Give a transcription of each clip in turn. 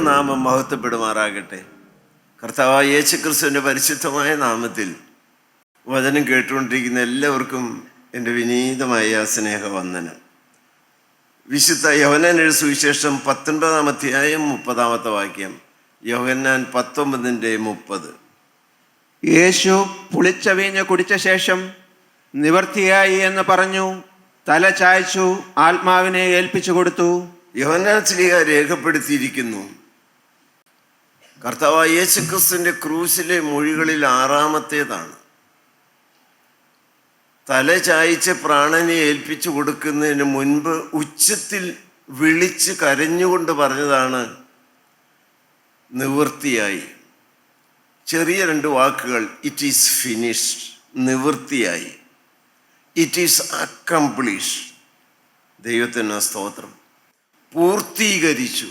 ദൈവനാമം മഹത്വപ്പെടുമാറാകട്ടെ. കർത്താവായ യേശുക്രിസ്തുവിൻ്റെ പരിശുദ്ധമായ നാമത്തിൽ വചനം കേട്ടുകൊണ്ടിരിക്കുന്ന എല്ലാവർക്കും എൻ്റെ വിനീതമായ സ്നേഹവന്ദനം. വിശുദ്ധ യോഹന്നാൻ സുവിശേഷം 19-ാം അധ്യായം 30-ാമത്തെ വാക്യം. യോഹന്നാൻ 19:30. യേശു പുളിച്ച വീഞ്ഞ് കുടിച്ച ശേഷം നിവർത്തിയായി എന്ന് പറഞ്ഞു തല ചായ്ച്ചു ആത്മാവിനെ ഏൽപ്പിച്ചു കൊടുത്തു. യോഹന്നാൻ ശ്ലീഹ രേഖപ്പെടുത്തിയിരിക്കുന്നു. കർത്താവായ യേശുക്രിസ്തുവിൻ്റെ ക്രൂശിലെ മൊഴികളിൽ 6-ാമത്തേതാണ്. തല ചായ്ച്ച് പ്രാണനെ ഏൽപ്പിച്ചു കൊടുക്കുന്നതിന് മുൻപ് ഉച്ചത്തിൽ വിളിച്ച് കരഞ്ഞുകൊണ്ട് പറഞ്ഞതാണ് നിവൃത്തിയായി. ചെറിയ 2 വാക്കുകൾ. It is finished. നിവൃത്തിയായി. It is accomplished. ദൈവത്തിന് സ്തോത്രം. പൂർത്തീകരിച്ചു.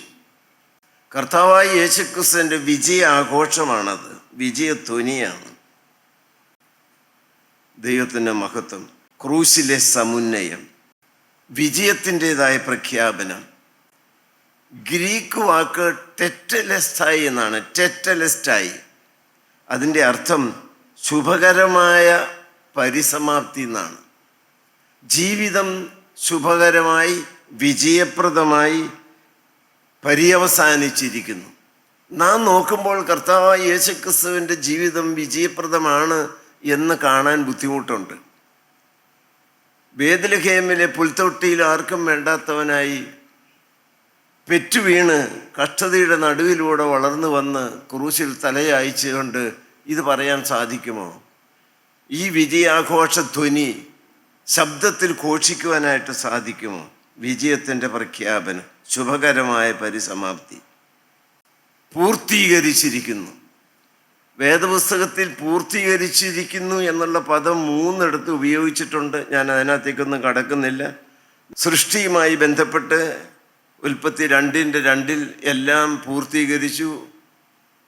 കർത്താവായ യേശുക്രിസ്തുവിൻ്റെ വിജയ ആഘോഷമാണത്. വിജയധ്വനിയാണ്. ദൈവത്തിൻ്റെ മഹത്വം. ക്രൂശിലെ സമുന്നയം, വിജയത്തിൻ്റെതായ പ്രഖ്യാപനം. ഗ്രീക്ക് വാക്ക് ടെറ്റലെസ്റ്റായി എന്നാണ്. ടെറ്റലെസ്റ്റായി. അതിൻ്റെ അർത്ഥം ശുഭകരമായ പരിസമാപ്തി എന്നാണ്. ജീവിതം ശുഭകരമായി വിജയപ്രദമായി പര്യവസാനിച്ചിരിക്കുന്നു. നാം നോക്കുമ്പോൾ കർത്താവായ യേശുക്രിസ്തുവിൻ്റെ ജീവിതം വിജയപ്രദമാണ് എന്ന് കാണാൻ ബുദ്ധിമുട്ടുണ്ട്. ബേത്ലഹേമിലെ പുൽത്തൊട്ടിയിൽ ആർക്കും വേണ്ടാത്തവനായി പെറ്റുവീണ് കഷ്ടതയുടെ നടുവിലൂടെ വളർന്നു വന്ന് ക്രൂശിൽ തലയായിച്ചുകൊണ്ട് ഇത് പറയാൻ സാധിക്കുമോ? ഈ വിജയാഘോഷ ധ്വനി ശബ്ദത്തിൽ ഘോഷിക്കുവാനായിട്ട് സാധിക്കുമോ? വിജയത്തിൻ്റെ പ്രഖ്യാപനം, ശുഭകരമായ പരിസമാപ്തി. പൂർത്തീകരിച്ചിരിക്കുന്നു. വേദപുസ്തകത്തിൽ പൂർത്തീകരിച്ചിരിക്കുന്നു എന്നുള്ള പദം 3 ഉപയോഗിച്ചിട്ടുണ്ട്. ഞാൻ അതിനകത്തേക്കൊന്നും കടക്കുന്നില്ല. സൃഷ്ടിയുമായി ബന്ധപ്പെട്ട് ഉൽപ്പത്തി 2:2 എല്ലാം പൂർത്തീകരിച്ചു.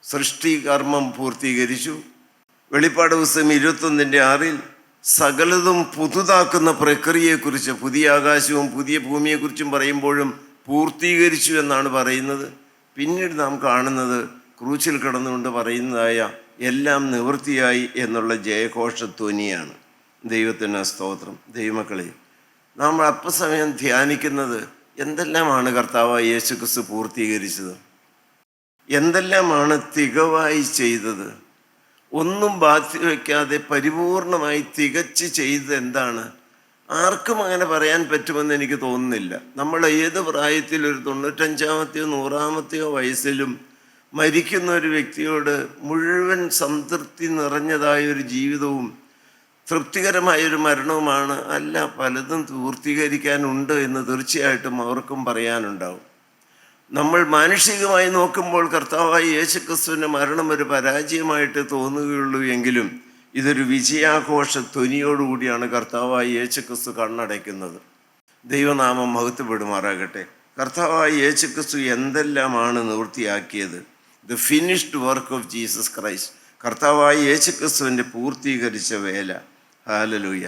സൃഷ്ടികർമ്മം പൂർത്തീകരിച്ചു. വെളിപ്പാട് പുസ്തകം 21:6 സകലതും പുതുതാക്കുന്ന പ്രക്രിയയെക്കുറിച്ച്, പുതിയ ആകാശവും പുതിയ ഭൂമിയെക്കുറിച്ചും പറയുമ്പോഴും പൂർത്തീകരിച്ചു എന്നാണ് പറയുന്നത്. പിന്നീട് നാം കാണുന്നത് ക്രൂശിൽ കിടന്നുകൊണ്ട് പറയുന്നതായ എല്ലാം നിവൃത്തിയായി എന്നുള്ള ജയഘോഷധ്വനിയാണ്. ദൈവത്തിന് സ്തോത്രം. ദൈവമക്കളെ, നാം അല്പസമയം ധ്യാനിക്കുന്നത് എന്തെല്ലാമാണ് കർത്താവായ യേശുക്രിസ്തു പൂർത്തീകരിച്ചത്, എന്തെല്ലാമാണ് തികവായി ചെയ്തത്. ഒന്നും ബാക്കി വയ്ക്കാതെ പരിപൂർണമായി തികച്ച് ചെയ്തത് എന്താണ്? ആർക്കും അങ്ങനെ പറയാൻ പറ്റുമെന്ന് എനിക്ക് തോന്നുന്നില്ല. നമ്മൾ ഏത് പ്രായത്തിൽ ഒരു 95-ാമത്തെയോ 100-ാമത്തെയോ വയസ്സിലും മരിക്കുന്ന ഒരു വ്യക്തിയോട് മുഴുവൻ സംതൃപ്തി നിറഞ്ഞതായൊരു ജീവിതവും തൃപ്തികരമായൊരു മരണവുമാണ് അല്ല പലതും പൂർത്തീകരിക്കാനുണ്ട് എന്ന് തീർച്ചയായിട്ടും അവർക്കും പറയാനുണ്ടാവും. നമ്മൾ മാനുഷികമായി നോക്കുമ്പോൾ കർത്താവായ യേശുക്രിസ്തുവിൻ്റെ മരണം ഒരു പരാജയമായിട്ട് തോന്നുകയുള്ളൂ എങ്കിലും ഇതൊരു വിജയാഘോഷ ധ്വനിയോടുകൂടിയാണ് കർത്താവായ യേശുക്രിസ്തു കണ്ണടയ്ക്കുന്നത്. ദൈവനാമം മഹത്വപ്പെടുമാറാകട്ടെ. കർത്താവായ യേശുക്രിസ്തു എന്തെല്ലാമാണ് നിവൃത്തിയാക്കിയത്? The finished work of Jesus Christ. കർത്താവായ യേശുക്രിസ്തുവിൻ്റെ പൂർത്തീകരിച്ച വേല. ഹല്ലേലൂയ.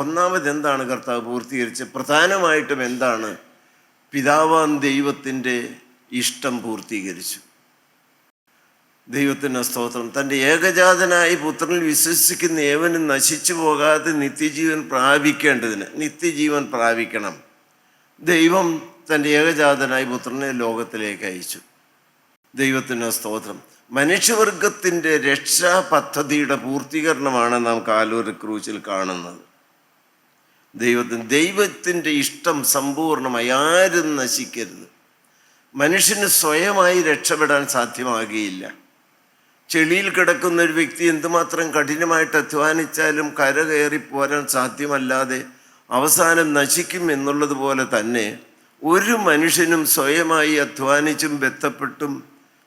ഒന്നാമത് എന്താണ് കർത്താവ് പൂർത്തീകരിച്ചത്? പ്രധാനമായിട്ടും എന്താണ്? പിതാവാം ദൈവത്തിൻ്റെ ഇഷ്ടം പൂർത്തീകരിച്ചു. ദൈവത്തിന് സ്തോത്രം. തൻ്റെ ഏകജാതനായ പുത്രനിൽ വിശ്വസിക്കുന്ന ഏവനും നശിച്ചു പോകാതെ നിത്യജീവൻ പ്രാപിക്കേണ്ടതിന്, നിത്യജീവൻ പ്രാപിക്കണം, ദൈവം തൻ്റെ ഏകജാതനായ പുത്രനെ ലോകത്തിലേക്ക് അയച്ചു. ദൈവത്തിന് സ്തോത്രം. മനുഷ്യവർഗത്തിൻ്റെ രക്ഷാ പദ്ധതിയുടെ പൂർത്തീകരണമാണ് നാം കാൽവരി ക്രൂശിൽ കാണുന്നത്. ദൈവത്തിൻ്റെ ഇഷ്ടം സമ്പൂർണമായി. ആരും നശിക്കരുത്. മനുഷ്യന് സ്വയമായി രക്ഷപ്പെടാൻ സാധ്യമാകുകയില്ല. ചെളിയിൽ കിടക്കുന്ന ഒരു വ്യക്തി എന്തുമാത്രം കഠിനമായിട്ട് അധ്വാനിച്ചാലും കര കയറി പോരാൻ സാധ്യമല്ലാതെ അവസാനം നശിക്കും എന്നുള്ളതുപോലെ തന്നെ ഒരു മനുഷ്യനും സ്വയമായി അധ്വാനിച്ചും ബന്ധപ്പെട്ടും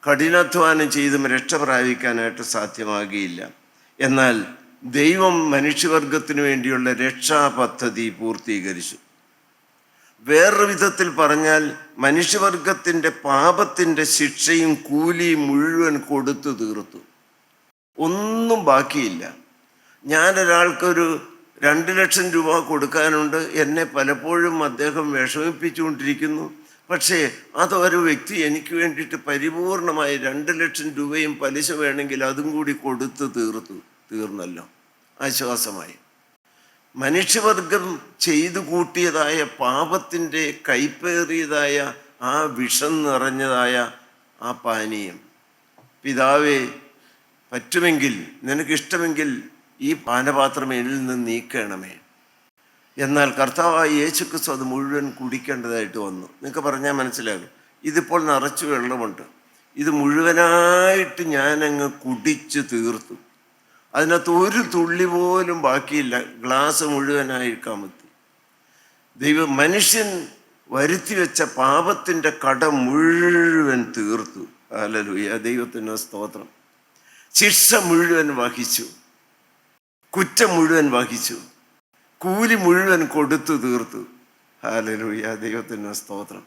കഠിനാധ്വാനം ചെയ്തും രക്ഷ പ്രാപിക്കാനായിട്ട് സാധ്യമാകുകയില്ല. എന്നാൽ ദൈവം മനുഷ്യവർഗത്തിനു വേണ്ടിയുള്ള രക്ഷാ പദ്ധതി പൂർത്തീകരിച്ചു. വേറൊരു വിധത്തിൽ പറഞ്ഞാൽ മനുഷ്യവർഗത്തിൻ്റെ പാപത്തിൻ്റെ ശിക്ഷയും കൂലിയും മുഴുവൻ കൊടുത്തു തീർത്തു. ഒന്നും ബാക്കിയില്ല. ഞാനൊരാൾക്കൊരു 2 ലക്ഷം രൂപ കൊടുക്കാനുണ്ട്. എന്നെ പലപ്പോഴും അദ്ദേഹം വിഷമിപ്പിച്ചുകൊണ്ടിരിക്കുന്നു. പക്ഷേ അതൊരു വ്യക്തി എനിക്ക് വേണ്ടിയിട്ട് പരിപൂർണമായി 2,00,000 രൂപയും പലിശ വേണമെങ്കിൽ അതും കൂടി കൊടുത്ത് തീർന്നല്ലോ, ആശ്വാസമായി. മനുഷ്യവർഗം ചെയ്തു കൂട്ടിയതായ പാപത്തിൻ്റെ കൈപ്പേറിയതായ ആ വിഷം നിറഞ്ഞതായ ആ പാനീയം, പിതാവേ പറ്റുമെങ്കിൽ നിനക്കിഷ്ടമെങ്കിൽ ഈ പാനപാത്രം എന്നിൽ നിന്ന് നീക്കണമേ. എന്നാൽ കർത്താവായ യേശുക്രിസ്തു അത് മുഴുവൻ കുടിക്കേണ്ടതായിട്ട് വന്നു. നിങ്ങൾക്ക് പറഞ്ഞാൽ മനസ്സിലാകും. ഇതിപ്പോൾ നിറച്ചു വെള്ളമുണ്ട്, ഇത് മുഴുവനായിട്ട് ഞാനങ്ങ് കുടിച്ച് തീർത്തു. അതിനകത്ത് ഒരു തുള്ളി പോലും ബാക്കിയില്ല, ഗ്ലാസ് മുഴുവനായി കമത്തി. മനുഷ്യൻ വരുത്തി വെച്ച പാപത്തിൻ്റെ കട മുഴുവൻ തീർത്തു. ഹല്ലേലൂയ, ദൈവത്തിന് സ്തോത്രം. ശിക്ഷ മുഴുവൻ വഹിച്ചു, കുറ്റം മുഴുവൻ വഹിച്ചു, കൂലി മുഴുവൻ കൊടുത്തു തീർത്തു. ഹല്ലേലൂയ, ദൈവത്തിന് സ്തോത്രം.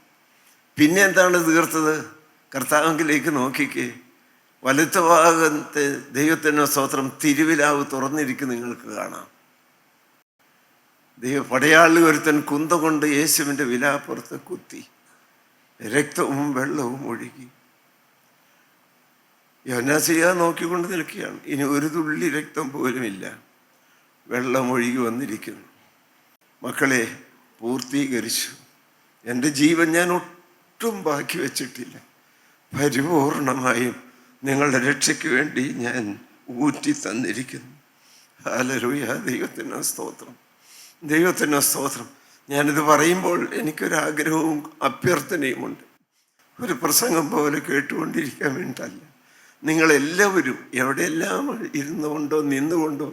പിന്നെ എന്താണ് തീർത്തത്? കർത്താവിലേക്ക് നോക്കിക്കേ, വലത്തെ ഭാഗത്തെ ദൈവത്തിന് സ്തോത്രം തിരുവിലാവ് തുറന്നിരിക്കും നിങ്ങൾക്ക് കാണാം. പടയാളി ഒരുത്തൻ കുന്ത കൊണ്ട് യേശുവിൻ്റെ വിലാപ്പുറത്ത് കുത്തി, രക്തവും വെള്ളവും ഒഴുകി. യോഹന്നാൻ നോക്കിക്കൊണ്ട് നിൽക്കുകയാണ്. ഇനി ഒരു തുള്ളി രക്തം പോലുമില്ല, വെള്ളം ഒഴുകി വന്നിരിക്കുന്നു. മക്കളെ, പൂർത്തീകരിച്ചു. എൻ്റെ ജീവൻ ഞാൻ ഒട്ടും ബാക്കി വച്ചിട്ടില്ല, പരിപൂർണമായും നിങ്ങളുടെ രക്ഷയ്ക്ക് വേണ്ടി ഞാൻ ഊറ്റി തന്നിരിക്കുന്നു. ഹല്ലേലൂയ, ദൈവത്തിന് സ്തോത്രം, ദൈവത്തിന് സ്തോത്രം. ഞാനിത് പറയുമ്പോൾ എനിക്കൊരാഗ്രഹവും അഭ്യർത്ഥനയുമുണ്ട്. ഒരു പ്രസംഗം പോലെ കേട്ടുകൊണ്ടിരിക്കാൻ വേണ്ടിയിട്ടല്ല. നിങ്ങളെല്ലാവരും എവിടെയെല്ലാം ഇരുന്നുകൊണ്ടോ നിന്നുകൊണ്ടോ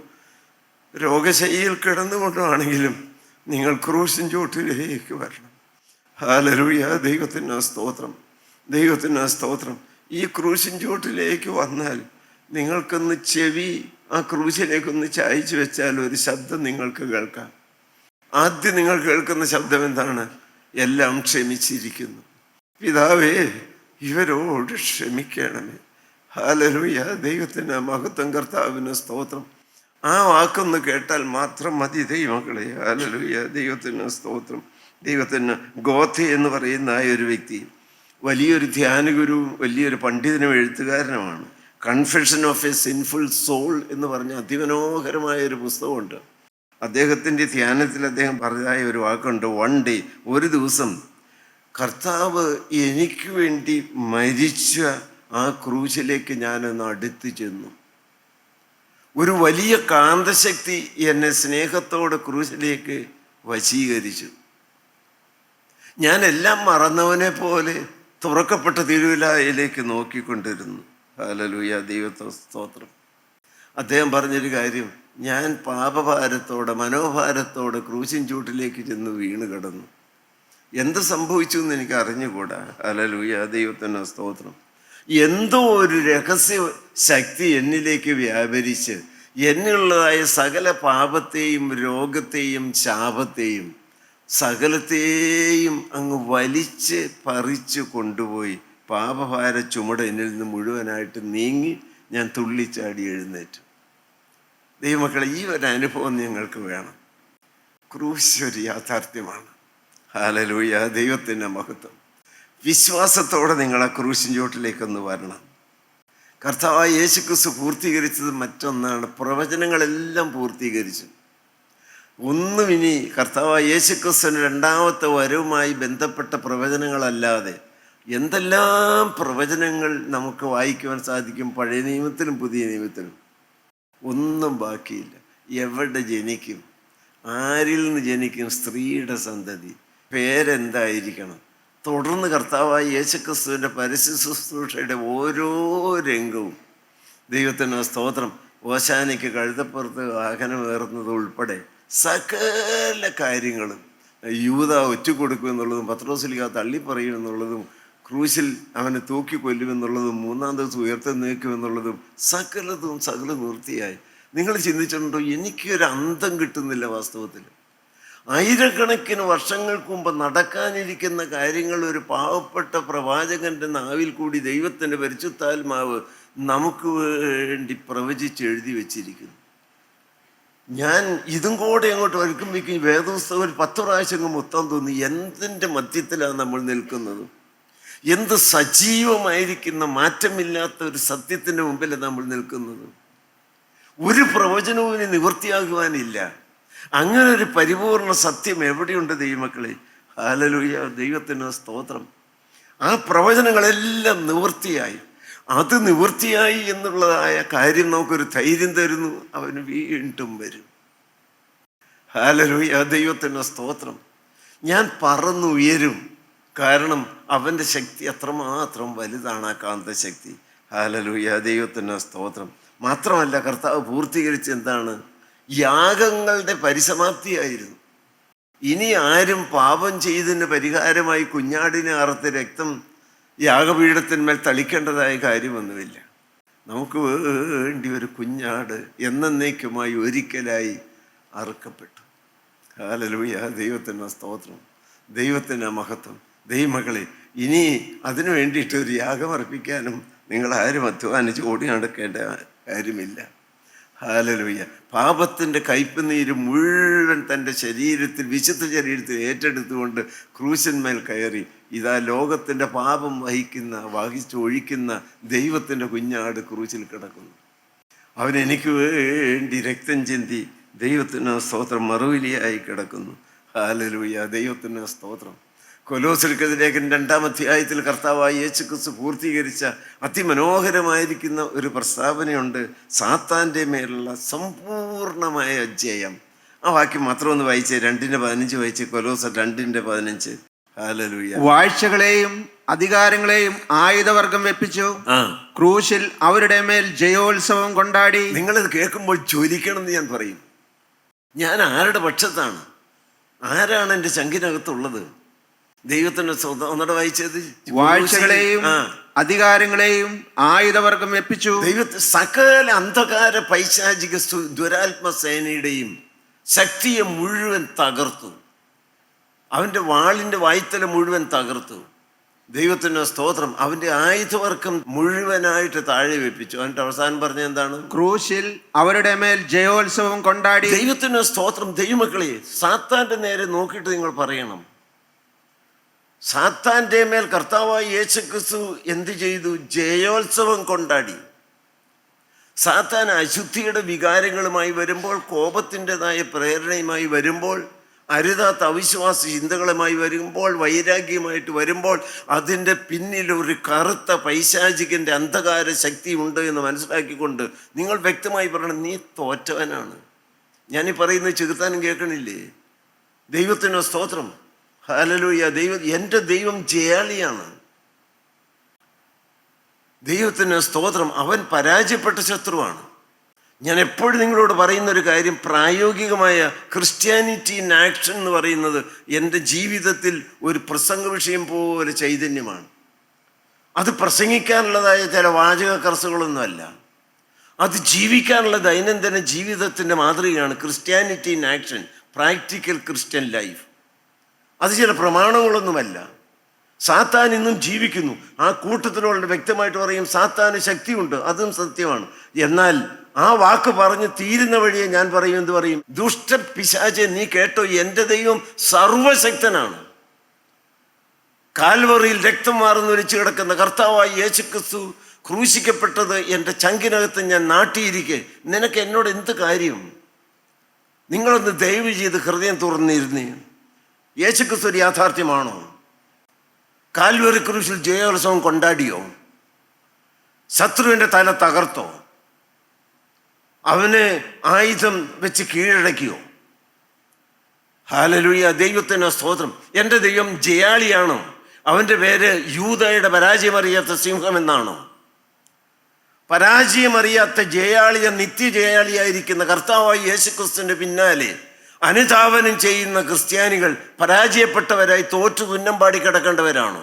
രോഗശയ്യയിൽ കിടന്നുകൊണ്ടോ ആണെങ്കിലും നിങ്ങൾ ക്രൂശിൻ ചോട്ടിലേക്ക് വരണം. ഹല്ലേലൂയ, ദൈവത്തിന് സ്തോത്രം, ദൈവത്തിന് സ്തോത്രം. ഈ ക്രൂശിൻ ചോട്ടിലേക്ക് വന്നാൽ നിങ്ങൾക്കൊന്ന് ചെവി ആ ക്രൂശിലേക്കൊന്ന് ചായച്ചു വെച്ചാൽ ഒരു ശബ്ദം നിങ്ങൾക്ക് കേൾക്കാം. ആദ്യം നിങ്ങൾ കേൾക്കുന്ന ശബ്ദം എന്താണ്? എല്ലാം ക്ഷമിച്ചിരിക്കുന്നു. പിതാവേ, ഇവരോട് ക്ഷമിക്കണമേ. ഹല്ലേലൂയ, ദൈവത്തിന് മഹത്വം, കർത്താവിന് സ്തോത്രം. ആ വാക്കൊന്ന് കേട്ടാൽ മാത്രം മതി ദൈവമക്കളെ. ഹല്ലേലൂയ, ദൈവത്തിന് സ്തോത്രം, ദൈവത്തിന്. ഗോഥെ എന്ന് പറയുന്ന ആ ഒരു വ്യക്തി വലിയൊരു ധ്യാനഗുരുവും വലിയൊരു പണ്ഡിതനും എഴുത്തുകാരനുമാണ്. Confession of a sinful soul എന്ന് പറഞ്ഞ അതിമനോഹരമായ ഒരു പുസ്തകമുണ്ട്. അദ്ദേഹത്തിൻ്റെ ധ്യാനത്തിൽ അദ്ദേഹം പറഞ്ഞതായ ഒരു വാക്കുണ്ട്, വൺ ഡേ, ഒരു ദിവസം കർത്താവ് എനിക്ക് വേണ്ടി മരിച്ച ആ ക്രൂശിലേക്ക് ഞാനൊന്ന് അടുത്ത് ചെന്നു. ഒരു വലിയ കാന്തശക്തി എന്നെ സ്നേഹത്തോടെ ക്രൂശിലേക്ക് വശീകരിച്ചു. ഞാൻ എല്ലാം മറന്നവനെ പോലെ തുറക്കപ്പെട്ട തിരുവിലായിലേക്ക് നോക്കിക്കൊണ്ടിരുന്നു. ഹല്ലേലൂയ, ദൈവത്തിന് സ്തോത്രം. അദ്ദേഹം പറഞ്ഞൊരു കാര്യം, ഞാൻ പാപഭാരത്തോടെ മനോഭാരത്തോടെ ക്രൂശിൻ ചൂട്ടിലേക്ക് ചെന്ന് വീണ് കിടന്നു. എന്ത് സംഭവിച്ചു എന്ന് എനിക്ക് അറിഞ്ഞുകൂടാ. ഹല്ലേലൂയ, ദൈവത്തിന് സ്തോത്രം. എന്തോ ഒരു രഹസ്യ ശക്തി എന്നിലേക്ക് വ്യാപരിച്ച് എന്നുള്ളതായ സകല പാപത്തെയും രോഗത്തെയും ശാപത്തെയും സകലത്തെയും അങ്ങ് വലിച്ച് പറിച്ച് കൊണ്ടുപോയി പാപഭാര ചുമട് എന്നിൽ നിന്ന് മുഴുവനായിട്ട് നീങ്ങി ഞാൻ തുള്ളിച്ചാടി എഴുന്നേറ്റു. ദൈവമക്കളെ, ഈ ഒരു അനുഭവം നിങ്ങൾക്ക് വേണം. ക്രൂശ് ഒരു യാഥാർത്ഥ്യമാണ്. ഹല്ലേലൂയ, ദൈവത്തിൻ്റെ മഹത്വം. വിശ്വാസത്തോടെ നിങ്ങൾ ആ ക്രൂശിൻ ചോട്ടിലേക്കൊന്ന് വരണം. കർത്താവായ യേശുക്രിസ്തു പൂർത്തീകരിച്ചത് മറ്റൊന്നാണ്. പ്രവചനങ്ങളെല്ലാം പൂർത്തീകരിച്ചു. ഒന്നും ഇനി കർത്താവായ യേശുക്രിസ്തുവിൻ്റെ രണ്ടാമത്തെ വരവുമായി ബന്ധപ്പെട്ട പ്രവചനങ്ങളല്ലാതെ എന്തെല്ലാം പ്രവചനങ്ങൾ നമുക്ക് വായിക്കുവാൻ സാധിക്കും പഴയ നിയമത്തിലും പുതിയ നിയമത്തിലും. ഒന്നും ബാക്കിയില്ല. എവിടെ ജനിക്കും, ആരിൽ നിന്ന് ജനിക്കും, സ്ത്രീയുടെ സന്തതി, പേരെന്തായിരിക്കണം, തുടർന്ന് കർത്താവായ യേശുക്രിസ്തുവിൻ്റെ പരസ്യ ശുശ്രൂഷയുടെ ഓരോ രംഗവും. ദൈവത്തിന് സ്തോത്രം. ഓശാനയ്ക്ക് കഴുതപ്പുറത്ത് വാഹനമേറുന്നത് ഉൾപ്പെടെ സകല കാര്യങ്ങളും, യൂദ ഒറ്റുകൊടുക്കുമെന്നുള്ളതും പത്രോസ്ലീഹ തള്ളിപ്പറയുമെന്നുള്ളതും ക്രൂശിൽ അവനെ തൂക്കി കൊല്ലുമെന്നുള്ളതും 3-ാം ദിവസം ഉയർത്തെഴുന്നേൽക്കുമെന്നുള്ളതും സകലതും നിർത്തിയായി. നിങ്ങൾ ചിന്തിച്ചിട്ടുണ്ടോ? എനിക്കൊരു അന്തം കിട്ടുന്നില്ല വാസ്തവത്തിൽ. ആയിരക്കണക്കിന് വർഷങ്ങൾക്ക് മുമ്പ് നടക്കാനിരിക്കുന്ന കാര്യങ്ങൾ ഒരു പാവപ്പെട്ട പ്രവാചകന്റെ നാവിൽ കൂടി ദൈവത്തിൻ്റെ പരിശുദ്ധാത്മാവ് നമുക്ക് വേണ്ടി പ്രവചിച്ച് എഴുതി വച്ചിരിക്കുന്നു. ഞാൻ ഇതും കൂടെ അങ്ങോട്ട് വയ്ക്കുമ്പോഴേക്കും ഈ വേദപുസ്തകം ഒരു 10 പ്രാവശ്യം മൊത്തം തോന്നി. എന്തിൻ്റെ മധ്യത്തിലാണ് നമ്മൾ നിൽക്കുന്നത്? എന്ത് സജീവമായിരിക്കുന്ന മാറ്റമില്ലാത്ത ഒരു സത്യത്തിൻ്റെ മുമ്പിലാണ് നമ്മൾ നിൽക്കുന്നത്. ഒരു പ്രവചനവും ഇനി നിവൃത്തിയാകുവാനില്ല. അങ്ങനെ ഒരു പരിപൂർണ സത്യം എവിടെയുണ്ട് ദൈവമക്കളെ? ഹല്ലേലൂയ, ദൈവത്തിന് സ്തോത്രം. ആ പ്രവചനങ്ങളെല്ലാം നിവൃത്തിയായി. അത് നിവൃത്തിയായി എന്നുള്ളതായ കാര്യം നമുക്കൊരു ധൈര്യം തരുന്നു. അവന് വീണ്ടും വരും. ഹല്ലേലൂയ, ദൈവത്തിന് സ്തോത്രം. ഞാൻ പറന്നുയരും. കാരണം അവൻ്റെ ശക്തി അത്രമാത്രം വലുതാണ്, ആ കാന്തശക്തി. ഹല്ലേലൂയ, ദൈവത്തിന് സ്തോത്രം. മാത്രമല്ല, കർത്താവ് പൂർത്തീകരിച്ച എന്താണ്? യാഗങ്ങളുടെ പരിസമാപ്തിയായിരുന്നു. ഇനി ആരും പാപം ചെയ്തതിന് പരിഹാരമായി കുഞ്ഞാടിനെ അറുത്ത് രക്തം യാഗപീഠത്തിന്മേൽ തളിക്കേണ്ടതായ കാര്യമൊന്നുമില്ല. നമുക്ക് വേണ്ടി ഒരു കുഞ്ഞാട് എന്നേക്കുമായി ഒരിക്കലായി അറുക്കപ്പെട്ടു. ഹല്ലേലൂയ, ദൈവത്തിന് സ്തോത്രം, ദൈവത്തിന് മഹത്വം. ദൈവമക്കളെ, ഇനി അതിനു വേണ്ടിയിട്ട് ഒരു യാഗം അർപ്പിക്കാനും നിങ്ങളാരും അധ്വാനിച്ച് ഓടി നടക്കേണ്ട കാര്യമില്ല. ഹല്ലേലൂയ. പാപത്തിൻ്റെ കയ്പുനീര് മുഴുവൻ തൻ്റെ ശരീരത്തിൽ, വിശുദ്ധ ശരീരത്തിൽ ഏറ്റെടുത്തുകൊണ്ട് ക്രൂശന്മേൽ കയറി ഇതാ ലോകത്തിൻ്റെ പാപം വഹിച്ചൊഴിക്കുന്ന ദൈവത്തിൻ്റെ കുഞ്ഞാട് ക്രൂശിൽ കിടക്കുന്നു. അവൻ എനിക്ക് വേണ്ടി രക്തം ചിന്തി ദൈവത്തിന് സ്തോത്രം മറുവിലിയായി കിടക്കുന്നു. ഹല്ലേലൂയ, ദൈവത്തിന് സ്തോത്രം. കൊലോസ്യർക്കെതിരെ ലേഖനം 2-ാം അധ്യായത്തിൽ കർത്താവായ യേശുക്രിസ്തു പൂർത്തീകരിച്ച അതിമനോഹരമായിരിക്കുന്ന ഒരു പ്രസ്താവനയുണ്ട്. സാത്താൻ്റെ മേലുള്ള സമ്പൂർണമായ ജയം. ആ വാക്യം മാത്രം ഒന്ന് വായിച്ചേ. 2:15 വായിച്ചേ. കൊലോസ്യർ 2:15. ഹല്ലേലൂയ. വാഴ്ചകളെയും അധികാരങ്ങളെയും ആയുധവർഗം വെപ്പിച്ചു, ക്രൂശിൽ അവരുടെ മേൽ ജയോത്സവം കൊണ്ടാടി. നിങ്ങളിത് കേൾക്കുമ്പോൾ ജ്വലിക്കണം എന്ന് ഞാൻ പറയും. ഞാൻ ആരുടെ പക്ഷത്താണ്? ആരാണ് എൻ്റെ ചങ്കിനകത്തുള്ളത്? ദൈവത്തിന് ഒന്നുകൂടെ വായിച്ചത്. വാഴ്ചകളെയും അധികാരങ്ങളെയും ആയുധവർഗം വെപ്പിച്ചു. ദൈവത്തെ സകല അന്ധകാര പൈശാചിക ദുരാത്മസേനയുടെയും ശക്തിയെ മുഴുവൻ തകർത്തു. അവൻ്റെ വാളിൻ്റെ വായ്ത്തല മുഴുവൻ തകർത്തു. ദൈവത്തിന് സ്തോത്രം. അവൻ്റെ ആയുധവർക്കം മുഴുവനായിട്ട് താഴെ വെപ്പിച്ചു. അവൻ്റെ അവസാനം പറഞ്ഞ എന്താണ്? ക്രൂശിൽ അവരുടെ മേൽ ജയോത്സവം കൊണ്ടാടി. ദൈവത്തിന് സ്തോത്രം. ദൈവമക്കളെ, സാത്താൻ്റെ നേരെ നോക്കിയിട്ട് നിങ്ങൾ പറയണം, സാത്താൻ്റെ മേൽ കർത്താവായ യേശുക്രിസ്തു എന്ത് ചെയ്തു? ജയോത്സവം കൊണ്ടാടി. സാത്താൻ അശുദ്ധിയുടെ വികാരങ്ങളുമായി വരുമ്പോൾ, കോപത്തിൻ്റെതായ പ്രേരണയുമായി വരുമ്പോൾ, അരുതാത്ത അവിശ്വാസ ചിന്തകളുമായി വരുമ്പോൾ, വൈരാഗ്യമായിട്ട് വരുമ്പോൾ, അതിൻ്റെ പിന്നിൽ ഒരു കറുത്ത പൈശാചികൻ്റെ അന്ധകാര ശക്തി ഉണ്ട് എന്ന് മനസ്സിലാക്കിക്കൊണ്ട് നിങ്ങൾ വ്യക്തമായി പറയണം, നീ തോറ്റവനാണ്. ഞാനീ പറയുന്നത് ചെറുത്താനും കേൾക്കണില്ലേ? ദൈവത്തിന് സ്തോത്രം. ഹല്ലേലൂയ. എൻ്റെ ദൈവം ജയാളിയാണ്. ദൈവത്തിന് സ്തോത്രം. അവൻ പരാജയപ്പെട്ട ശത്രുവാണ്. ഞാൻ എപ്പോഴും നിങ്ങളോട് പറയുന്നൊരു കാര്യം, പ്രായോഗികമായ ക്രിസ്ത്യാനിറ്റി ഇൻ ആക്ഷൻ എന്ന് പറയുന്നത് എൻ്റെ ജീവിതത്തിൽ ഒരു പ്രസംഗ വിഷയം പോലെ ചൈതന്യമാണ്. അത് പ്രസംഗിക്കാനുള്ളതായ ചില വാചക കർസുകളൊന്നുമല്ല. അത് ജീവിക്കാനുള്ള ദൈനംദിന ജീവിതത്തിൻ്റെ മാതൃകയാണ് Christianity in action, practical Christian life. അത് ചില പ്രമാണങ്ങളൊന്നുമല്ല. സാത്താൻ ഇന്നും ജീവിക്കുന്നു. ആ കൂട്ടത്തിനോട് വ്യക്തമായിട്ട് പറയും, സാത്താന് ശക്തിയുണ്ട്, അതും സത്യമാണ്. എന്നാൽ ആ വാക്ക് പറഞ്ഞ് തീരുന്ന വഴിയെ ഞാൻ പറയും, എന്ത് പറയും? ദുഷ്ട പിശാചെ, നീ കേട്ടോ, എൻ്റെ ദൈവം സർവശക്തനാണ്. കാൽവറിയിൽ രക്തം വാർന്നൊലിച്ച് കിടക്കുന്ന കർത്താവായി യേശുക്രിസ്തു ക്രൂശിക്കപ്പെട്ടത് എൻ്റെ ചങ്കിനകത്ത് ഞാൻ നാട്ടിയിരിക്കെ, നിനക്ക് എന്നോട് എന്ത് കാര്യം? നിങ്ങളൊന്ന് ദയവ് ചെയ്ത് ഹൃദയം തുറന്നിരുന്നേ. യേശുക്രിസ്തു ഒരു യാഥാർത്ഥ്യമാണോ? കാൽവറി ക്രൂശിൽ ജയോത്സവം കൊണ്ടാടിയോ? ശത്രുവിൻ്റെ തല തകർത്തോ? അവനെ ആയുധം വെച്ച് കീഴടക്കിയോ? ഹല്ലേലൂയ, ദൈവത്തിന് സ്തോത്രം. എൻ്റെ ദൈവം ജയാളിയാണോ? അവൻ്റെ പേര് യൂദയുടെ പരാജയമറിയാത്ത സിംഹം എന്നാണോ? പരാജയമറിയാത്ത ജയാളിയ, നിത്യജയാളിയായിരിക്കുന്ന കർത്താവായി യേശുക്രിസ്തുവിൻ്റെ പിന്നാലെ അനുധാവനം ചെയ്യുന്ന ക്രിസ്ത്യാനികൾ പരാജയപ്പെട്ടവരായി തോറ്റു തുന്നം പാടി കിടക്കേണ്ടവരാണോ?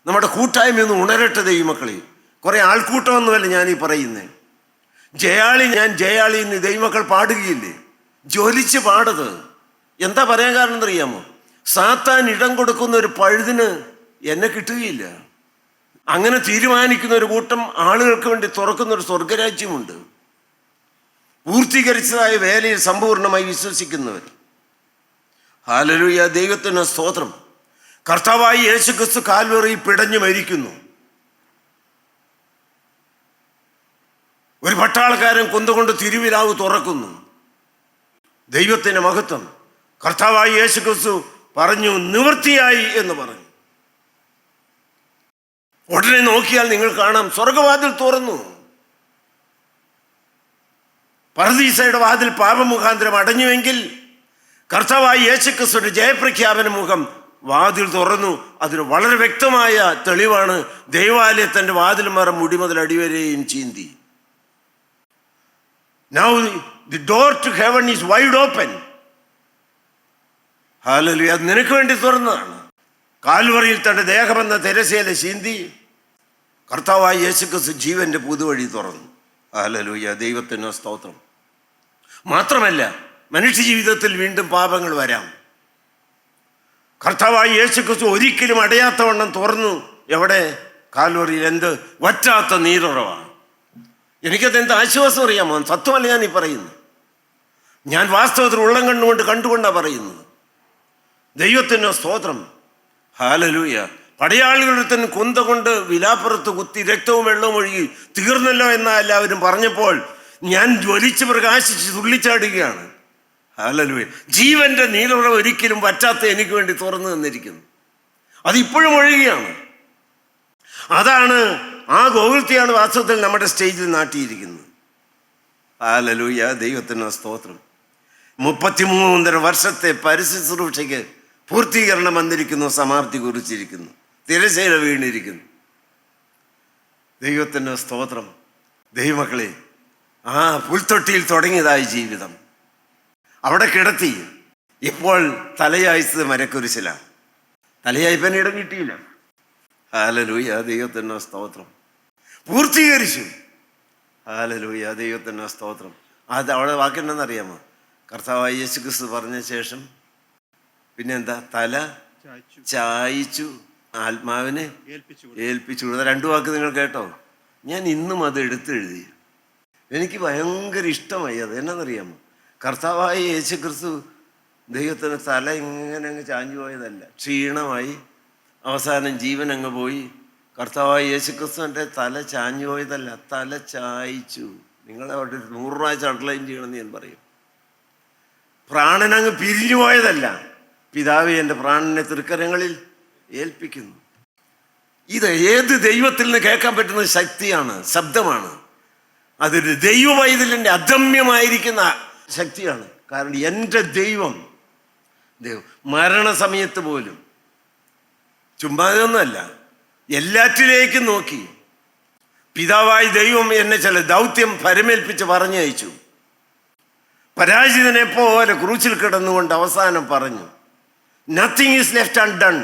നമ്മുടെ കൂട്ടായ്മയൊന്ന് ഉണരട്ടെ ദൈവമക്കളെ. കുറേ ആൾക്കൂട്ടമൊന്നുമല്ല ഞാനീ പറയുന്നത്. ജയാളി, ഞാൻ ജയാളി എന്ന് ദൈവമക്കൾ പാടുകയില്ലേ? ജ്വലിച്ച് പാടത്. എന്താ പറയാൻ കാരണം എന്നറിയാമോ? സാത്താൻ ഇടം കൊടുക്കുന്ന ഒരു പഴുതിന് എന്നെ കിട്ടുകയില്ല. അങ്ങനെ തീരുമാനിക്കുന്ന ഒരു കൂട്ടം ആളുകൾക്ക് വേണ്ടി തുറക്കുന്ന ഒരു സ്വർഗരാജ്യമുണ്ട്. പൂർത്തീകരിച്ചതായ വേലയിൽ സമ്പൂർണ്ണമായി വിശ്വസിക്കുന്നവർ. ഹല്ലേലൂയ, ദൈവത്തിന് സ്തോത്രം. കർത്താവായി യേശുക്രിസ്തു കാൽവറിയിൽ പിടഞ്ഞു മരിക്കുന്നു. ഒരു പട്ടാളക്കാരൻ കൊന്നുകൊണ്ട് തിരുവിലാവ് തുറക്കുന്നു. ദൈവത്തിന്റെ മഹത്വം. കർത്താവായി യേശുക്രിസ്തു പറഞ്ഞു, നിവൃത്തിയായി എന്ന് പറഞ്ഞു. ഉടനെ നോക്കിയാൽ നിങ്ങൾ കാണാം, സ്വർഗവാതിൽ തുറന്നു. പറുദീസയുടെ വാതിൽ പാപമുഖാന്തരം അടഞ്ഞുവെങ്കിൽ കർത്താവായി യേശുക്രിസ്തുവിന്റെ ജയപ്രഖ്യാപന മുഖം വാതിൽ തുറന്നു. അതിന് വളരെ വ്യക്തമായ തെളിവാണ്. ദൈവാലയത്തിന്റെ വാതിൽ മറ മുടി മുതൽ അടിവരെയും ചീന്തി. Now the door to heaven is wide open. Hallelujah, അത് നിനക്ക് വേണ്ടി തുറന്നതാണ്. കാൽവറിയിൽ തന്റെ ദേഹമെന്ന തെരശീല ചീന്തി കർത്താവായ യേശുക്രിസ്തു ജീവന്റെ പുതുവഴി തുറന്നു. ഹല്ലേലൂയ, ദൈവത്തിന് സ്തോത്രം. മാത്രമല്ല, മനുഷ്യ ജീവിതത്തിൽ വീണ്ടും പാപങ്ങൾ വരാം. കർത്താവായ യേശുക്രിസ്തു ഒരിക്കലും അടയാത്തവണ്ണം തുറന്നു. എവിടെ? കാൽവറിയിൽ. എന്ത്? വറ്റാത്ത നീരുറവാണ്. എനിക്കതെന്ത് ആശ്വാസം അറിയാമോ? സത്വമല്ല ഞാൻ ഈ പറയുന്നു. ഞാൻ വാസ്തവത്തിൽ ഉള്ളം കണ്ടുകൊണ്ടാണ് പറയുന്നത്. ദൈവത്തിന് സ്തോത്രം. ഹല്ലേലൂയ. പടയാളികളുടെ തന്നെ കുന്ത കൊണ്ട് വിലാപ്പുറത്ത് കുത്തി രക്തവും വെള്ളവും ഒഴുകി തീർന്നല്ലോ എന്നാ എല്ലാവരും പറഞ്ഞപ്പോൾ ഞാൻ ജ്വലിച്ച് പ്രകാശിച്ച് തുള്ളിച്ചാടുകയാണ്. ഹല്ലേലൂയ. ജീവന്റെ നീരുറവ് ഒരിക്കലും വറ്റാത്ത എനിക്ക് വേണ്ടി തുറന്നു തന്നിരിക്കുന്നു. അതിപ്പോഴും ഒഴുകുകയാണ്. അതാണ്, ആ ഗോകുലത്തെയാണ് വാസ്തവത്തിൽ നമ്മുടെ സ്റ്റേജിൽ നാട്ടിയിരിക്കുന്നത്. ഹല്ലേലൂയ, ദൈവത്തിന് സ്തോത്രം. 33 വർഷത്തെ പരിശുശ്രൂഷയ്ക്ക് പൂർത്തീകരണം വന്നിരിക്കുന്നു. സമാപ്തി കുറിച്ചിരിക്കുന്നു. തിരശ്ശീല വീണിരിക്കുന്നു. ദൈവത്തിന് സ്തോത്രം. ദൈവമക്കളെ, ആ പുൽത്തൊട്ടിയിൽ തുടങ്ങിയതായി ജീവിതം അവിടെ കിടത്തി. ഇപ്പോൾ തലയായ്ച്ചത് മരക്കുരിശിലാണ്. തലയായ്പൻ ഇടം കിട്ടിയില്ല. ഹല്ലേലൂയ, ദൈവത്തിന് സ്തോത്രം. പൂർത്തീകരിച്ചു. ഹല്ലേലൂയ, ദൈവത്തിന് സ്തോത്രം. അത് അവിടെ വാക്കെന്തെന്നറിയാമോ? കർത്താവായ യേശുക്രിസ്തു പറഞ്ഞ ശേഷം പിന്നെന്താ? തല ചായിച്ചു, ആത്മാവിനെ ഏൽപ്പിച്ചു. രണ്ടു വാക്ക് നിങ്ങൾ കേട്ടോ? ഞാൻ ഇന്നും അത് എടുത്തെഴുതി. എനിക്ക് ഭയങ്കര ഇഷ്ടമായി അത്. എന്നാന്നറിയാമോ? കർത്താവായ യേശുക്രിസ്തു ദൈവത്തിന് തല ഇങ്ങനെ അങ്ങ് ചാഞ്ഞു പോയതല്ല. ക്ഷീണമായി അവസാനം ജീവൻ അങ്ങ് പോയി. കർത്താവായ യേശുക്രിസ്തുവിൻ്റെ തല ചാഞ്ഞു പോയതല്ല, തല ചായിച്ചു. നിങ്ങളവിടെ 100 പ്രാവശ്യം അണ്ടർലൈൻ ചെയ്യണമെന്ന് ഞാൻ പറയും. പ്രാണനങ്ങ് പിരിഞ്ഞു പോയതല്ല. പിതാവേ, എൻ്റെ പ്രാണനെ തൃക്കരങ്ങളിൽ ഏൽപ്പിക്കുന്നു. ഇത് ഏത് ദൈവത്തിൽ നിന്ന് കേൾക്കാൻ പറ്റുന്ന ശക്തിയാണ്, ശബ്ദമാണ്. അതൊരു ദൈവവൈതലിൻ്റെ അദമ്യമായിരിക്കുന്ന ശക്തിയാണ്. കാരണം എൻ്റെ ദൈവം മരണസമയത്ത് പോലും ചുമ്മാതൊന്നുമല്ല, എല്ലാറ്റിലേക്കും നോക്കി. പിതാവായ ദൈവം എന്നെ ചില ദൗത്യം പരമേൽപ്പിച്ച് പറഞ്ഞയച്ചു. പരാജിതനെ പോലെ ക്രൂശിൽ കിടന്നുകൊണ്ട് അവസാനം പറഞ്ഞു, nothing is left undone,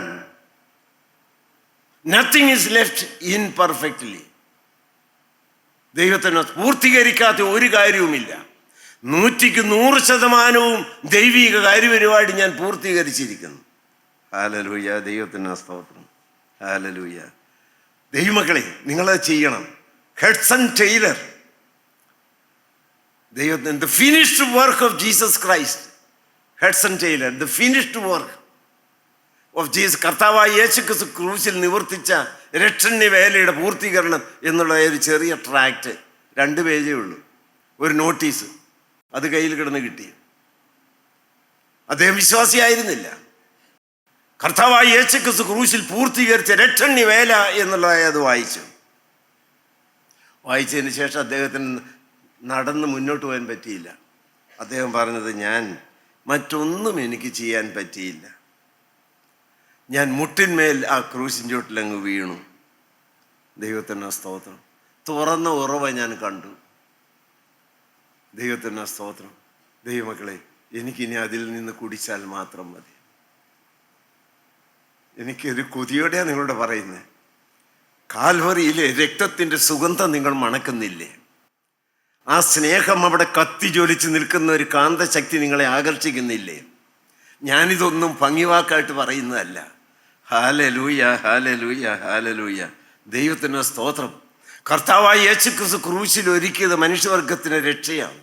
nothing is left imperfectly. ദൈവത്തിന് പൂർത്തീകരിക്കാത്ത ഒരു കാര്യവുമില്ല. 100% ദൈവിക കാര്യപരിപാടി ഞാൻ പൂർത്തീകരിച്ചിരിക്കുന്നു. ഹല്ലേലൂയ, ദൈവത്തിന് സ്തോത്രം. ഹല്ലേലൂയ. ദൈവമക്കളെ, നിങ്ങളത് ചെയ്യണം. ഹഡ്സൺ ടൈലർ, ദൈവത്തിന് the finished work of Jesus Christ. Hudson Taylor, the finished work of Jesus. കർത്താവായ യേശുക്രിസ്തു ക്രൂശിൽ നിവർത്തിച്ച രക്ഷണ്യ വേലയുടെ പൂർത്തീകരണം എന്നുള്ള ഒരു ചെറിയ ട്രാക്റ്റ്, 2 പേജേ ഉള്ളൂ. ഒരു നോട്ടീസ് അത് കയ്യിൽ കിടന്ന് കിട്ടി. അദ്ദേഹം വിശ്വാസിയായിരുന്നില്ല. കർത്താവായ യേശുക്രിസ്തു ക്രൂശിൽ പൂർത്തീകരിച്ച രക്ഷണ്യ വേല എന്നുള്ളതായി അത് വായിച്ചതിന് ശേഷം അദ്ദേഹത്തിന് നടന്ന് മുന്നോട്ട് പോകാൻ പറ്റിയില്ല. അദ്ദേഹം പറഞ്ഞത്, ഞാൻ മറ്റൊന്നും എനിക്ക് ചെയ്യാൻ പറ്റിയില്ല. ഞാൻ മുട്ടിന്മേൽ ആ ക്രൂശിൻ ചോട്ടിലങ്ങ് വീണു. ദൈവത്തിന് സ്തോത്രം. തുറന്ന ഉറവ ഞാൻ കണ്ടു. ദൈവത്തിന് സ്തോത്രം. ദൈവമക്കളെ, എനിക്കിനി അതിൽ നിന്ന് കുടിച്ചാൽ മാത്രം മതി. എനിക്കൊരു കൊതിയോടെയാണ് നിങ്ങളോട് പറയുന്നത്. കാൽവറിയിലെ രക്തത്തിൻ്റെ സുഗന്ധം നിങ്ങൾ മണക്കുന്നില്ലേ? ആ സ്നേഹം അവിടെ കത്തി ജ്വലിച്ച് നിൽക്കുന്ന ഒരു കാന്തശക്തി നിങ്ങളെ ആകർഷിക്കുന്നില്ലേ? ഞാനിതൊന്നും ഭംഗിവാക്കായിട്ട് പറയുന്നതല്ല. Hallelujah, hallelujah, hallelujah. ദൈവത്തിന് സ്തോത്രം. കർത്താവായ യേശുക്രിസ്തു ക്രൂശിൽ ഒരുക്കിയത് മനുഷ്യവർഗത്തിന് രക്ഷയാണ്.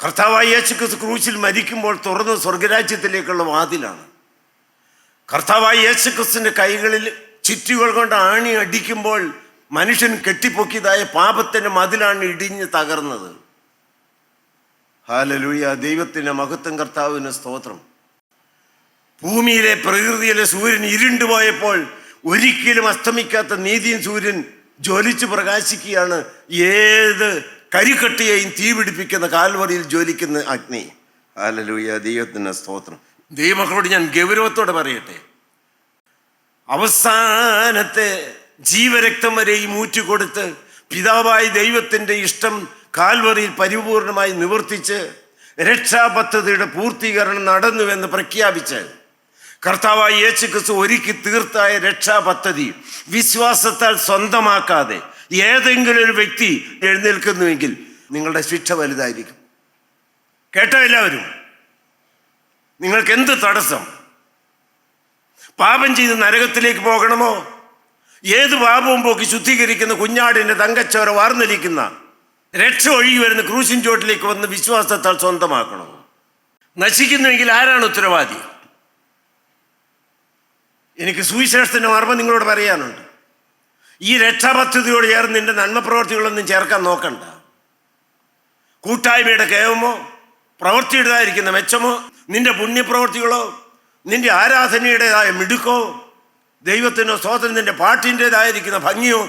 കർത്താവായ യേശുക്രിസ്തു ക്രൂശിൽ മരിക്കുമ്പോൾ തുറന്ന സ്വർഗരാജ്യത്തിലേക്കുള്ള വാതിലാണ്. കർത്താവായ യേശുക്രിസ്തുവിൻ്റെ കൈകളിൽ ചുറ്റുകൾ കൊണ്ട് ആണി അടിക്കുമ്പോൾ മനുഷ്യൻ കെട്ടിപ്പൊക്കിയതായ പാപത്തിൻ്റെ മതിലാണ് ഇടിഞ്ഞ് തകർന്നത്. ഹല്ലേലൂയ, ദൈവത്തിൻ്റെ മഹത്വം, കർത്താവിന് സ്തോത്രം. ഭൂമിയിലെ പ്രകൃതിയിലെ സൂര്യൻ ഇരുണ്ടുപോയപ്പോൾ ഒരിക്കലും അസ്തമിക്കാത്ത നീതിയും സൂര്യൻ ജ്വലിച്ച് പ്രകാശിക്കുകയാണ്. ഏത് കരിക്കട്ടിയെയും തീ പിടിപ്പിക്കുന്ന കാൽവറിയിൽ ജ്വലിക്കുന്ന അഗ്നി. ഹല്ലേലൂയ, ദൈവത്തിൻ്റെ സ്തോത്രം. ദൈവമക്കളോട് ഞാൻ ഗൗരവത്തോടെ പറയട്ടെ, അവസാനത്തെ ജീവരക്തം വരെയും ഊറ്റിക്കൊടുത്ത് പിതാവായ ദൈവത്തിൻ്റെ ഇഷ്ടം കാൽവറിയിൽ പരിപൂർണമായി നിവർത്തിച്ച് രക്ഷാപദ്ധതിയുടെ പൂർത്തീകരണം നടന്നുവെന്ന് പ്രഖ്യാപിച്ച് കർത്താവായ യേശുക്രിസ്തു ഒരുക്കി തീർത്തായ രക്ഷാപദ്ധതി വിശ്വാസത്താൽ സ്വന്തമാക്കാതെ ഏതെങ്കിലും ഒരു വ്യക്തി എഴുന്നേൽക്കുന്നുവെങ്കിൽ നിങ്ങളുടെ ശിക്ഷ വലുതായിരിക്കും. കേട്ടോ എല്ലാവരും? നിങ്ങൾക്ക് എന്ത് തടസ്സം? പാപം ചെയ്ത് നരകത്തിലേക്ക് പോകണമോ? ഏത് പാപവും പോക്കി ശുദ്ധീകരിക്കുന്ന കുഞ്ഞാടിൻ്റെ തങ്കച്ചോര വാർന്നിരിക്കുന്ന രക്ഷ ഒഴുകി വരുന്ന ക്രൂശിൻ ചോട്ടിലേക്ക് വന്ന് വിശ്വാസത്താൽ സ്വന്തമാക്കണം. നശിക്കുന്നുവെങ്കിൽ ആരാണ് ഉത്തരവാദി? എനിക്ക് സുവിശേഷത്തിൻ്റെ മർമ്മം നിങ്ങളോട് പറയാനുണ്ട്. ഈ രക്ഷാപദ്ധതിയോട് ചേർന്ന് നിന്റെ നന്മ പ്രവർത്തികളൊന്നും ചേർക്കാൻ നോക്കണ്ട. കൂട്ടായ്മയുടെ കേവമോ, പ്രവൃത്തിയുടേതായിരിക്കുന്ന മെച്ചമോ, നിന്റെ പുണ്യപ്രവർത്തികളോ, നിന്റെ ആരാധനയുടേതായ മിടുക്കോ, ദൈവത്തിനോ സ്തോത്രത്തിൻ്റെ പാട്ടിൻ്റെതായിരിക്കുന്ന ഭംഗിയോ,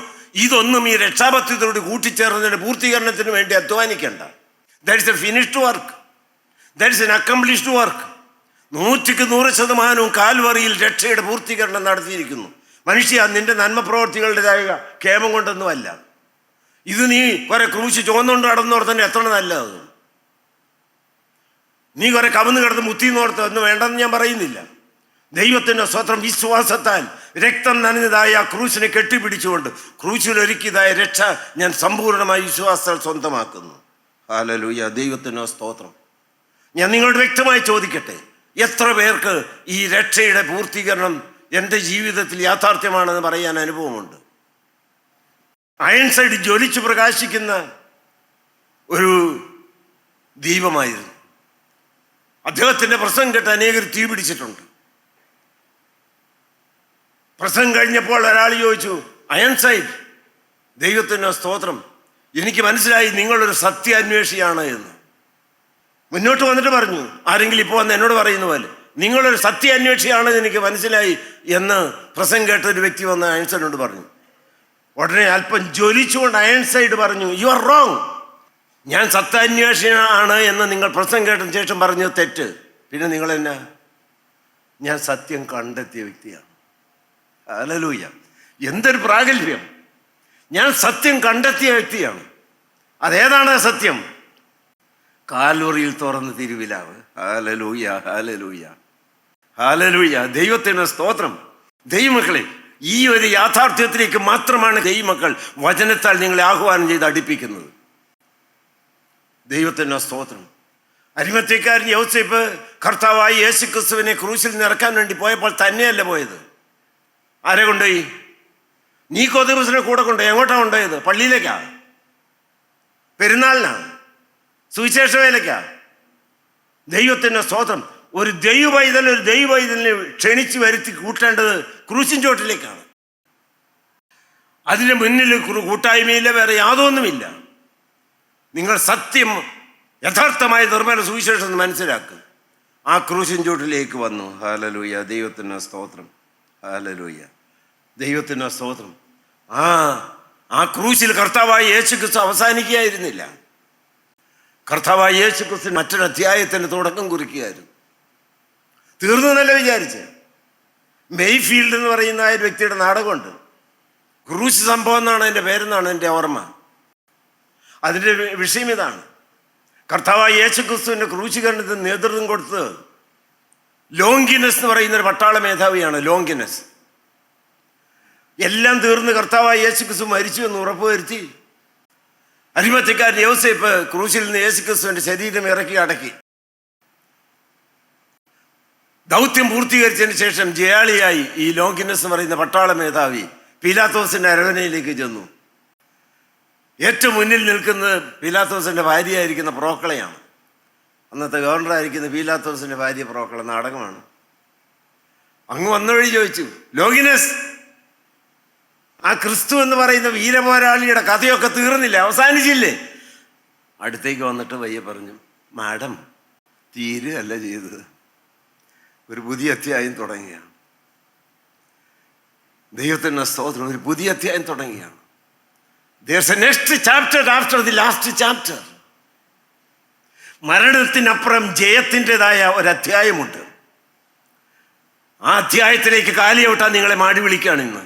ഇതൊന്നും ഈ രക്ഷാപദ്ധതിയോട് കൂട്ടിച്ചേർന്നതിൻ്റെ പൂർത്തീകരണത്തിന് വേണ്ടി അധ്വാനിക്കേണ്ട. That is a finished work, that is an accomplished work. 100% കാൽവറിയിൽ രക്ഷയുടെ പൂർത്തീകരണം നടത്തിയിരിക്കുന്നു. മനുഷ്യ, നിന്റെ നന്മ പ്രവർത്തികളുടേതായ കേമം കൊണ്ടൊന്നുമല്ല. ഇത് നീ കുറെ ക്രൂശ് ചുവന്നുകൊണ്ട് നടന്നോർ തന്നെ എത്ര നല്ലത്. നീ കുറെ കവന്ന് കിടന്ന് മുത്തിന്നോർത്ത് ഒന്നും വേണ്ടെന്ന് ഞാൻ പറയുന്നില്ല. ദൈവത്തിൻ്റെ സ്വത്രം വിശ്വാസത്താൽ രക്തം നനഞ്ഞതായ ആ ക്രൂശിനെ കെട്ടിപ്പിടിച്ചുകൊണ്ട് ക്രൂശിലൊരുക്കിയതായ രക്ഷ ഞാൻ സമ്പൂർണ്ണമായി വിശ്വാസത്താൽ സ്വന്തമാക്കുന്നു. ഹല്ലേലൂയ, ദൈവത്തിൻ്റെ സ്തോത്രം. ഞാൻ നിങ്ങളോട് വ്യക്തമായി ചോദിക്കട്ടെ, എത്ര പേർക്ക് ഈ രക്ഷയുടെ പൂർത്തീകരണം എൻ്റെ ജീവിതത്തിൽ യാഥാർത്ഥ്യമാണെന്ന് പറയാൻ അനുഭവമുണ്ട്? അയൺ സൈഡ് ജ്വലിച്ച് പ്രകാശിക്കുന്ന ഒരു ദീപമായിരുന്നു. അദ്ദേഹത്തിൻ്റെ പ്രസംഗം കേട്ട് അനേകർ തീ പിടിച്ചിട്ടുണ്ട്. പ്രസംഗം കഴിഞ്ഞപ്പോൾ ഒരാൾ ചോദിച്ചു, അയൺ സൈഡ്, ദൈവത്തിൻ്റെ സ്തോത്രം, എനിക്ക് മനസ്സിലായി നിങ്ങളൊരു സത്യാന്വേഷിയാണ് എന്ന്. മുന്നോട്ട് വന്നിട്ട് പറഞ്ഞു, ആരെങ്കിലും ഇപ്പോൾ വന്ന് എന്നോട് പറയുന്ന പോലെ, നിങ്ങളൊരു സത്യാന്വേഷിയാണെന്ന് എനിക്ക് മനസ്സിലായി എന്ന് പ്രസംഗം കേട്ട ഒരു വ്യക്തി വന്ന് അയൺസൈഡിനോട് പറഞ്ഞു. ഉടനെ അല്പം ജ്വലിച്ചുകൊണ്ട് അയൺസൈഡ് പറഞ്ഞു, യു ആർ റോങ്. ഞാൻ സത്യാന്വേഷിയാണ് എന്ന് നിങ്ങൾ പ്രസംഗം കേട്ടതിന് ശേഷം പറഞ്ഞത് തെറ്റ്. പിന്നെ നിങ്ങൾ എന്നാ? ഞാൻ സത്യം കണ്ടെത്തിയ വ്യക്തിയാണ്. ഹല്ലേലൂയ, എന്തൊരു പ്രാഗൽഭ്യം! ഞാൻ സത്യം കണ്ടെത്തിയ വ്യക്തിയാണ്. അതേതാണ് ആ സത്യം? കാൽവറിയിൽ തുറന്ന് തിരുവിലാവ്. ഹല്ലേലൂയ, ഹല്ലേലൂയ, ഹല്ലേലൂയ, ദൈവത്തിന് സ്തോത്രം. ദൈവമക്കളെ, ഈ ഒരു യാഥാർത്ഥ്യത്തിലേക്ക് മാത്രമാണ് ദൈവമക്കൾ വചനത്താൽ നിങ്ങളെ ആഹ്വാനം ചെയ്ത് അടുപ്പിക്കുന്നത്. ദൈവത്തിന് സ്തോത്രം. അരിമത്യക്കാരൻ യോസേപ്പ് കർത്താവായ യേശുക്രിസ്തുവിനെ ക്രൂശിൽ നിറക്കാൻ വേണ്ടി പോയപ്പോൾ തന്നെയല്ല പോയത്. ആരെ കൊണ്ടുപോയി? നീക്കോദീമോസിനെ കൂടെ കൊണ്ടുപോയി. എങ്ങോട്ടാണ് കൊണ്ടുപോയത്? പള്ളിയിലേക്കാ? പെരുന്നാളിനാണ്? സുവിശേഷ വേലയ്ക്കാ? ദൈവത്തിൻ്റെ സ്തോത്രം. ഒരു ദൈവവൈതലിനെ ക്ഷണിച്ച് വരുത്തി കൂട്ടേണ്ടത് ക്രൂശിൻ ചോട്ടിലേക്കാണ്. അതിന് മുന്നിൽ കൂട്ടായ്മയില്ല, വേറെ യാതൊന്നുമില്ല. നിങ്ങൾ സത്യം, യഥാർത്ഥമായ നിർമ്മല സുവിശേഷം മനസ്സിലാക്കുക. ആ ക്രൂശിൻ ചോട്ടിലേക്ക് വന്നു. ഹല്ലേലൂയ, ദൈവത്തിൻ്റെ സ്തോത്രം. ഹല്ലേലൂയ, ദൈവത്തിൻ്റെ സ്തോത്രം. ആ ക്രൂശിൽ കർത്താവായ യേശുക്രിസ്തു അവസാനിക്കുകയായിരുന്നില്ല. കർത്താവായ യേശുക്രിസ്തു മറ്റൊരു അധ്യായത്തിന് തുടക്കം കുറിക്കുകയായിരുന്നു. തീർന്നു എന്നല്ല വിചാരിച്ച്. മെയ്ഫീൽഡ് എന്ന് പറയുന്ന ആ ഒരു വ്യക്തിയുടെ നാടകമുണ്ട്. ക്രൂശ് സംഭവം എന്നാണ് എൻ്റെ പേരെന്നാണ് എൻ്റെ ഓർമ്മ. അതിൻ്റെ വിഷയം ഇതാണ്: കർത്താവായ യേശുക്രിസ്തുവിൻ്റെ ക്രൂശീകരണത്തിന് നേതൃത്വം കൊടുത്തത് ലോങ്കിനസ് എന്ന് പറയുന്ന ഒരു പട്ടാള മേധാവിയാണ്. ലോങ്കിനസ് എല്ലാം തീർന്ന് കർത്താവായ യേശുക്രിസ്തു മരിച്ചു എന്ന് ഉറപ്പുവരുത്തി അരിമത്യക്കാരൻ യോസേപ്പ് ക്രൂശിൽ നിന്ന് യേശുക്രിസ്തുവിൻ്റെ ശരീരം ഇറക്കി അടക്കി. ദൗത്യം പൂർത്തീകരിച്ചതിന് ശേഷം ജയാളിയായി ഈ ലോങ്കിനസ് എന്ന് പറയുന്ന പട്ടാള മേധാവി പീലാത്തോസിന്റെ അരവനയിലേക്ക് ചെന്നു. ഏറ്റവും മുന്നിൽ നിൽക്കുന്നത് പീലാത്തോസിന്റെ ഭാര്യയായിരിക്കുന്ന പ്രോക്കളയാണ്. അന്നത്തെ ഗവർണറായിരിക്കുന്ന പീലാത്തോസിൻ്റെ ഭാര്യ പ്രോക്കള നാടകമാണ്. അങ്ങ് വന്ന വഴി ചോദിച്ചു, ലോഗിനസ്, ആ ക്രിസ്തു എന്ന് പറയുന്ന വീരപോരാളിയുടെ കഥയൊക്കെ തീർന്നില്ലേ, അവസാനിച്ചില്ലേ? അടുത്തേക്ക് വന്നിട്ട് വയ്യ പറഞ്ഞു, മാഡം തീരുകയല്ല ചെയ്തത്, ഒരു പുതിയ അധ്യായം തുടങ്ങുകയാണ്. ദൈവത്തിൻ്റെ സ്തോത്രം, ഒരു പുതിയ അധ്യായം തുടങ്ങുകയാണ്. There's a next chapter after the last chapter. മരണത്തിനപ്പുറം ജയത്തിൻ്റെതായ ഒരധ്യായമുണ്ട്. ആ അധ്യായത്തിലേക്ക് കാലിയവിട്ടാൻ നിങ്ങളെ മാടി വിളിക്കുകയാണ് ഇന്ന്.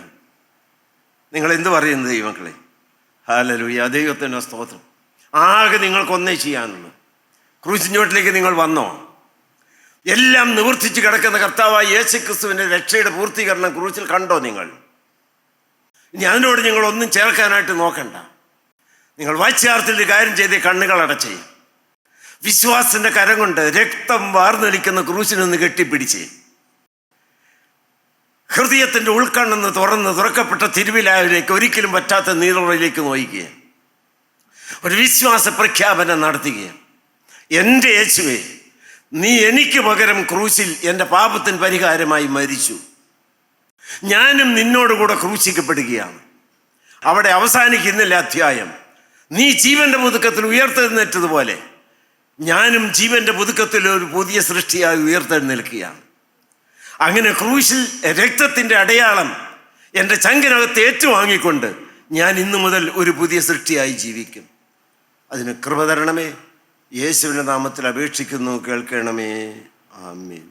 നിങ്ങൾ എന്ത് പറയുന്നത് ദൈവമക്കളെ? ഹല്ലേലൂയ, ദൈവത്തിൻ്റെ സ്തോത്രം. ആകെ നിങ്ങൾക്കൊന്നേ ചെയ്യാനുള്ളൂ. ക്രൂശിഞ്ഞോട്ടിലേക്ക് നിങ്ങൾ വന്നോ? എല്ലാം നിവർത്തിച്ച് കിടക്കുന്ന കർത്താവായ യേശുക്രിസ്തുവിൻ്റെ രക്ഷയുടെ പൂർത്തീകരണം ക്രൂശിൽ കണ്ടോ നിങ്ങൾ? ഇനി അതിനോട് നിങ്ങൾ ഒന്നും ചേർക്കാനായിട്ട് നോക്കണ്ട. നിങ്ങൾ വാച്യാർത്ഥത്തിൽ ഒരു കാര്യം ചെയ്തേ, കണ്ണുകൾ അടച്ചേ, വിശ്വാസത്തിന്റെ കരം കൊണ്ട് രക്തം വാർന്നൊലിക്കുന്ന ക്രൂശിനൊന്ന് കെട്ടിപ്പിടിച്ചേ, ഹൃദയത്തിന്റെ ഉൾക്കണ്ണെന്ന് തുറക്കപ്പെട്ട തിരുവിലാവിലേക്ക്, ഒരിക്കലും പറ്റാത്ത നീറുറയിലേക്ക് നോക്കുക, ഒരു വിശ്വാസ പ്രഖ്യാപനം നടത്തുക. എൻ്റെ യേശുവേ, നീ എനിക്ക് പകരം ക്രൂശിൽ എൻ്റെ പാപത്തിന് പരിഹാരമായി മരിച്ചു. ഞാനും നിന്നോടുകൂടെ ക്രൂശിക്കപ്പെടുകയാണ്. അവിടെ അവസാനിക്കുന്നില്ല അധ്യായം. നീ ജീവന്റെ പുതുക്കത്തിൽ ഉയർത്തെഴുന്നേറ്റതുപോലെ ഞാനും ജീവന്റെ പുതുക്കത്തിൽ ഒരു പുതിയ സൃഷ്ടിയായി ഉയർത്തെഴുന്നേൽക്കുകയാണ്. അങ്ങനെ ക്രൂശിൽ രക്തത്തിൻ്റെ അടയാളം എൻ്റെ ചങ്കിനകത്ത് ഏറ്റുവാങ്ങിക്കൊണ്ട് ഞാൻ ഇന്നു മുതൽ ഒരു പുതിയ സൃഷ്ടിയായി ജീവിക്കും. അതിന് കൃപ തരണമേ. യേശുവിൻ്റെ നാമത്തിൽ അപേക്ഷിക്കുന്നു, കേൾക്കണമേ. ആമേൻ.